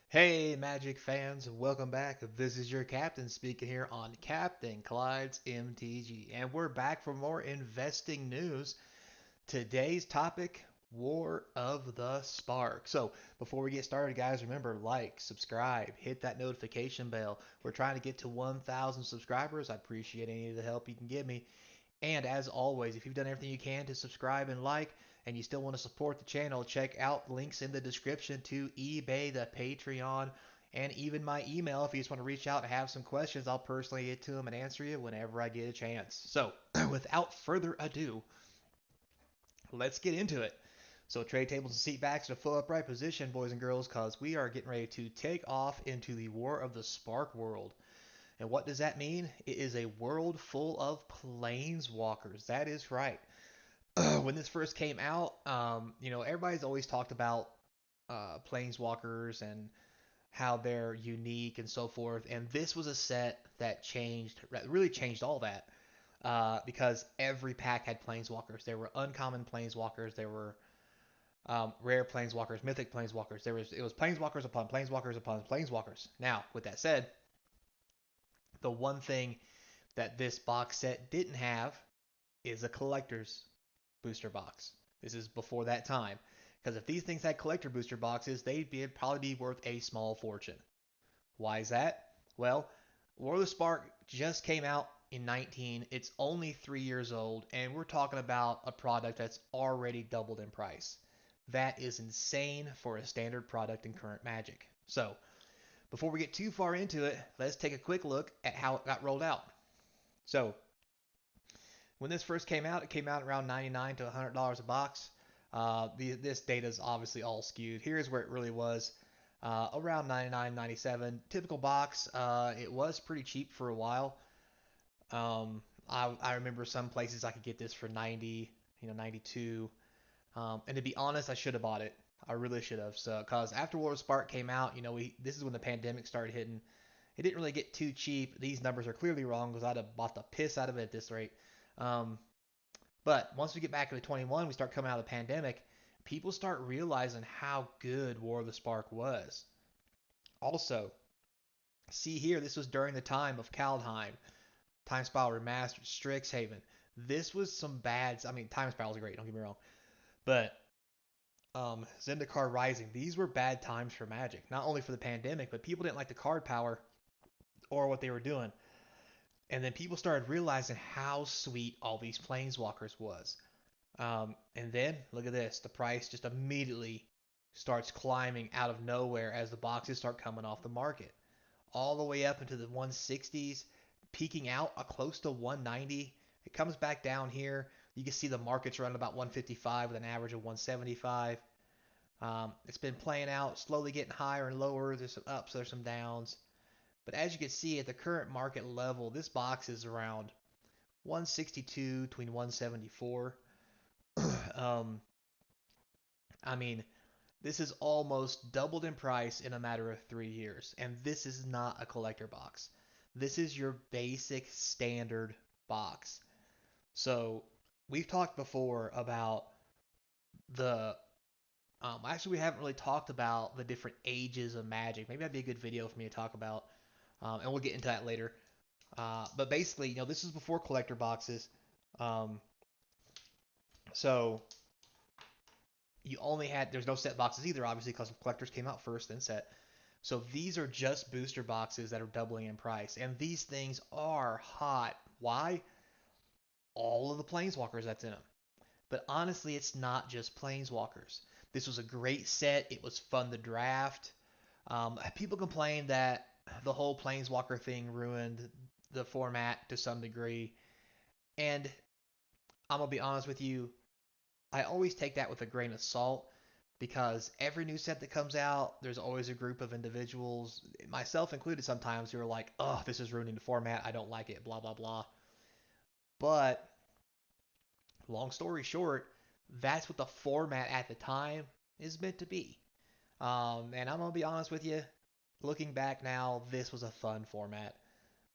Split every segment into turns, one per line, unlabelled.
Hey, Magic fans, welcome back. This is your captain speaking here on Captain Clyde's MTG, and we're back for more investing news. Today's topic, War of the Spark. So, before we get started, guys, remember like, subscribe, hit that notification bell. We're trying to get to 1,000 subscribers. I appreciate any of the help you can give me. And as always, if you've done everything you can to subscribe and like, and you still want to support the channel, check out links in the description to eBay, the Patreon, and even my email. If you just want to reach out and have some questions, I'll personally get to them and answer you whenever I get a chance. So, without further ado, let's get into it. So, trade tables and seat backs in a full upright position, boys and girls, because we are getting ready to take off into the War of the Spark world. And what does that mean? It is a world full of planeswalkers. That is right. When this first came out, everybody's always talked about planeswalkers and how they're unique and so forth. And this was a set that really changed all that because every pack had planeswalkers. There were uncommon planeswalkers. There were rare planeswalkers, mythic planeswalkers. It was planeswalkers upon planeswalkers upon planeswalkers. Now, with that said, the one thing that this box set didn't have is a collector's booster box. This is before that time. Because if these things had collector booster boxes, they'd probably be worth a small fortune. Why is that? Well, War of the Spark just came out in 19. It's only 3 years old, and we're talking about a product that's already doubled in price. That is insane for a standard product in current Magic. So, before we get too far into it, let's take a quick look at how it got rolled out. So, when this first came out, it came out around $99 to $100 a box. This data is obviously all skewed. Here's where it really was. Around 99, 97. Typical box. It was pretty cheap for a while. I remember some places I could get this for 90, 92. And to be honest, I should have bought it. I really should have. So, cause after War of Spark came out, this is when the pandemic started hitting. It didn't really get too cheap. These numbers are clearly wrong because I'd have bought the piss out of it at this rate. Um, but once we get back into 21, we start coming out of the pandemic. People start realizing how good War of the Spark was. Also, see here, this was during the time of Kaldheim, Time Spiral Remastered, Strixhaven. This was some bad. I mean, Time Spiral is great. Don't get me wrong, but Zendikar Rising. These were bad times for Magic. Not only for the pandemic, but people didn't like the card power or what they were doing. And then people started realizing how sweet all these planeswalkers was. And then look at this. The price just immediately starts climbing out of nowhere as the boxes start coming off the market. All the way up into the 160s, peaking out a close to 190. It comes back down here. You can see the market's running about 155 with an average of 175. It's been playing out, slowly getting higher and lower. There's some ups, there's some downs. But as you can see, at the current market level, this box is around 162 between 174. um, I mean, this is almost doubled in price in a matter of 3 years. And this is not a collector box. This is your basic standard box. So we've talked before about the. Actually, we haven't really talked about the different ages of Magic. Maybe that'd be a good video for me to talk about, and we'll get into that later. But basically, this is before collector boxes. Um, so there's no set boxes either, obviously, because collectors came out first, then set. So these are just booster boxes that are doubling in price. And these things are hot. Why? All of the planeswalkers that's in them. But honestly, it's not just planeswalkers. This was a great set. It was fun to draft. People complain that the whole planeswalker thing ruined the format to some degree. And I'm going to be honest with you, I always take that with a grain of salt because every new set that comes out, there's always a group of individuals, myself included sometimes, who are like, oh, this is ruining the format. I don't like it, blah, blah, blah. But long story short, that's what the format at the time is meant to be. And I'm going to be honest with you, looking back now, this was a fun format.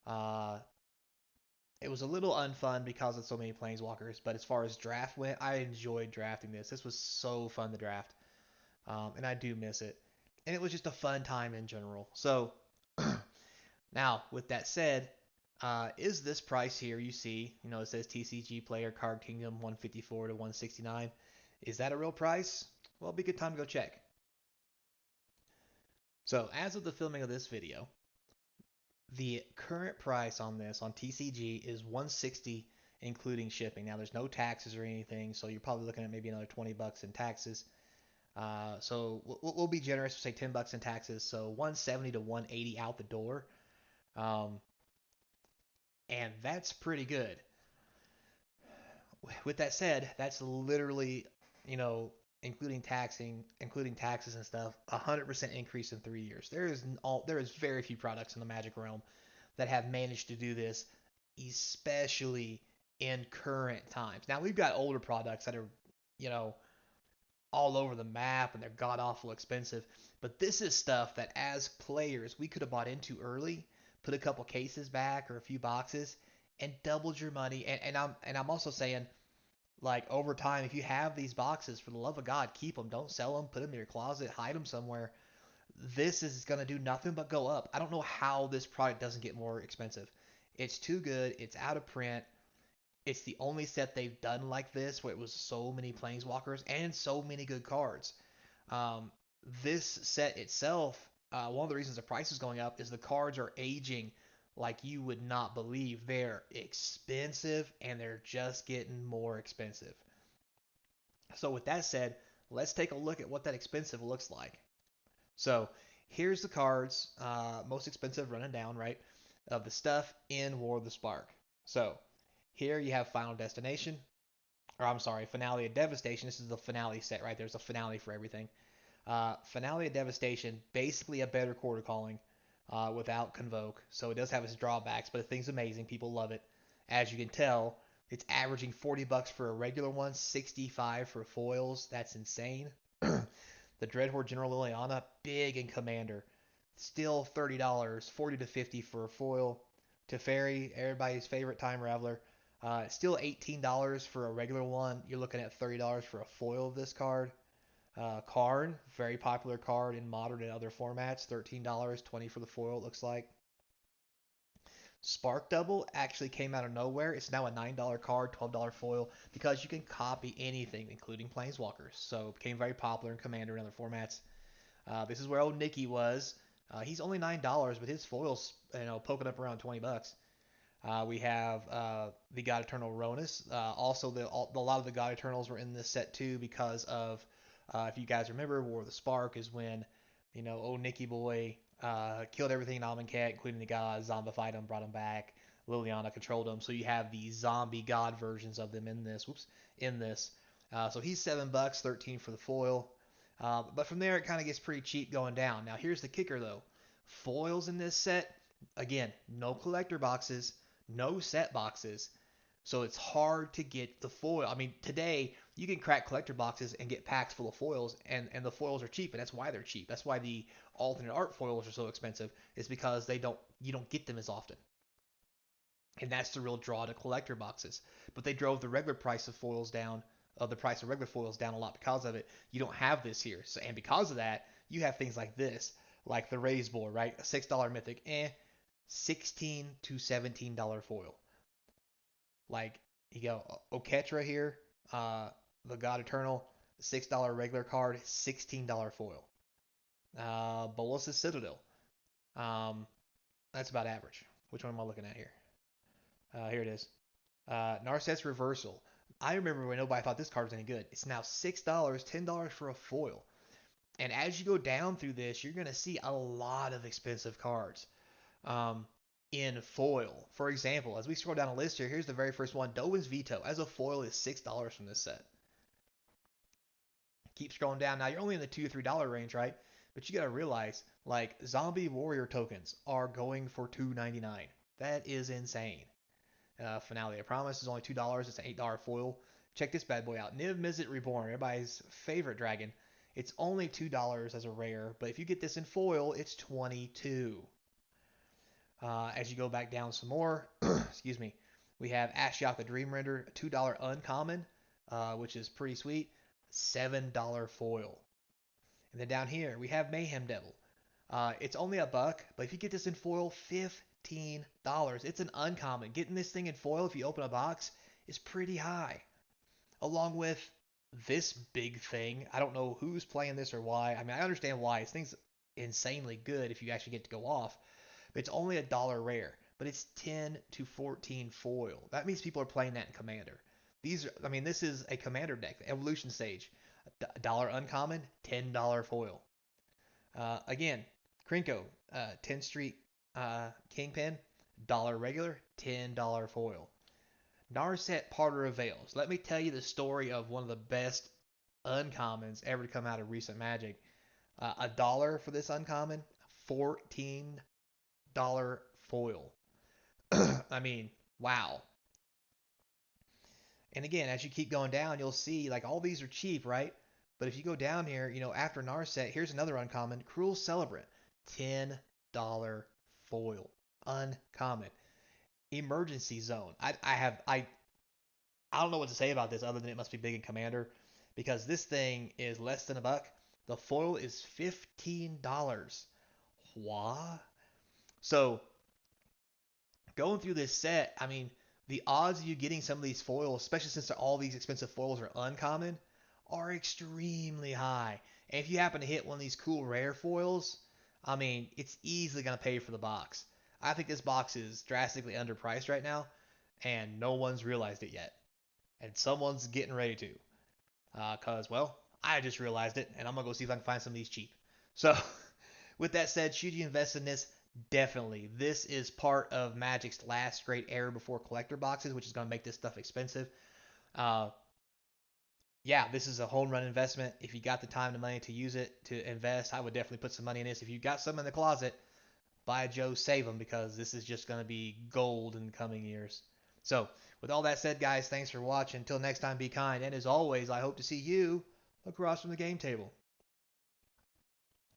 Uh, it was a little unfun because of so many planeswalkers, but as far as draft went, I enjoyed drafting this. This was so fun to draft. And I do miss it. and it was just a fun time in general. So now, with that said, is this price here you see? It says TCG Player Card Kingdom 154 to 169. Is that a real price? Well, it'd be a good time to go check. So, as of the filming of this video, the current price on this on TCG is 160 including shipping. Now, there's no taxes or anything, so you're probably looking at maybe another 20 bucks in taxes. So we'll be generous, we'll say 10 bucks in taxes, so 170 to 180 out the door. Um, and that's pretty good. With that said, that's literally, you know, including taxes and stuff, 100% increase in 3 years. There is very few products in the Magic realm that have managed to do this, especially in current times. Now we've got older products that are, you know, all over the map and they're god awful expensive, but this is stuff that as players we could have bought into early, put a couple cases back or a few boxes, and doubled your money. And I'm also saying, like, over time, if you have these boxes, for the love of God, keep them. Don't sell them. Put them in your closet. Hide them somewhere. This is going to do nothing but go up. I don't know how this product doesn't get more expensive. It's too good. It's out of print. It's the only set they've done like this where it was so many planeswalkers and so many good cards. Um, this set itself, one of the reasons the price is going up is the cards are aging like you would not believe. They're expensive and they're just getting more expensive. So, with that said, let's take a look at what that expensive looks like. So, here's the cards, most expensive running down, right? Of the stuff in War of the Spark. So, here you have Final Destination, or I'm sorry, Finale of Devastation. This is the finale set, right? There's a finale for everything. Finale of Devastation, basically a better quarter calling without Convoke. So it does have its drawbacks, but the thing's amazing. People love it. As you can tell, it's averaging 40 bucks for a regular one, 65 for foils. That's insane. The Dreadhorde General Liliana, big in Commander. Still $30, 40 to 50 for a foil. Teferi, everybody's favorite time raveler. Still $18 for a regular one. You're looking at $30 for a foil of this card. Karn, very popular card in modern and other formats. $13, 20 for the foil, it looks like. Spark Double actually came out of nowhere. It's now a $9 card, $12 foil, because you can copy anything, including Planeswalkers. So it became very popular in Commander and other formats. This is where old Nicky was. He's only $9, but his foil's poking up around 20 bucks. We have the God Eternal Ronus. Also, a lot of the God Eternals were in this set too because of, if you guys remember, War of the Spark is when, old Nicky Boy killed everything in Amonkhet, including the gods, zombified them, brought them back. Liliana controlled them. So you have the zombie god versions of them in this. In this. So he's $7, 13 for the foil. But from there, it kind of gets pretty cheap going down. Now, here's the kicker though. Foils in this set, again, no collector boxes, no set boxes. So it's hard to get the foil. I mean, today you can crack collector boxes and get packs full of foils, and the foils are cheap, and that's why they're cheap. That's why the alternate art foils are so expensive. Is because you don't get them as often, and that's the real draw to collector boxes. But they drove the regular price of foils down, the price of regular foils down a lot because of it. You don't have this here, so and because of that, you have things like this, like the Raise Board, right? A $6 mythic, 16 to $17 foil. Like, you go Oketra here, the God Eternal, $6 regular card, $16 foil. Bolas's Citadel, um, that's about average. Which one am I looking at here? Here it is. Narset's Reversal. I remember when nobody thought this card was any good. It's now $6, $10 for a foil. And as you go down through this, you're going to see a lot of expensive cards. In foil. For example, as we scroll down a list here, here's the very first one. Dovin's Veto as a foil is $6 from this set. Keep scrolling down. Now you're only in the $2 or $3 range, right? But you gotta realize, like, zombie warrior tokens are going for $2.99. That is insane. Finale of Promise is only $2. It's an $8 foil. Check this bad boy out. Niv Mizzet Reborn, everybody's favorite dragon. It's only $2 as a rare, but if you get this in foil, it's 22. As you go back down some more, excuse me, we have Ashiok the Dream Render, $2 uncommon, which is pretty sweet, $7 foil. And then down here, we have Mayhem Devil. It's only a buck, but if you get this in foil, $15. It's an uncommon. Getting this thing in foil, if you open a box, is pretty high. Along with this big thing. I don't know who's playing this or why. I mean, I understand why. This thing's insanely good if you actually get to go off. But it's only $1 rare, but it's 10 to 14 foil. That means people are playing that in Commander. I mean, this is a Commander deck, the Evolution Stage. $1 uncommon, $10 foil. Again, Krenko, 10th Street Kingpin, dollar regular, $10 foil. Narset Parter of Veils. Let me tell you the story of one of the best uncommons ever to come out of recent Magic. $1 for this uncommon, $14 foil. I mean, wow. And again, as you keep going down, you'll see like all these are cheap, right? But if you go down here, after Narset, here's another uncommon, Cruel Celebrant, $10 foil, uncommon. Emergency Zone. I don't know what to say about this other than it must be big in Commander because this thing is less than a buck. The foil is $15. What? So going through this set, I mean, the odds of you getting some of these foils, especially since all these expensive foils are uncommon, are extremely high. And if you happen to hit one of these cool rare foils, I mean, it's easily going to pay for the box. I think this box is drastically underpriced right now, and no one's realized it yet. And someone's getting ready to. Well, I just realized it, and I'm going to go see if I can find some of these cheap. So, with that said, should you invest in this? Definitely. This is part of Magic's last great era before collector boxes, which is going to make this stuff expensive. Uh, yeah, this is a home run investment. If you got the time and money to use it to invest, I would definitely put some money in this. If you got some in the closet, by Joe, save them because this is just going to be gold in the coming years. So, with all that said, guys, thanks for watching. Until next time, be kind. And as always, I hope to see you across from the game table.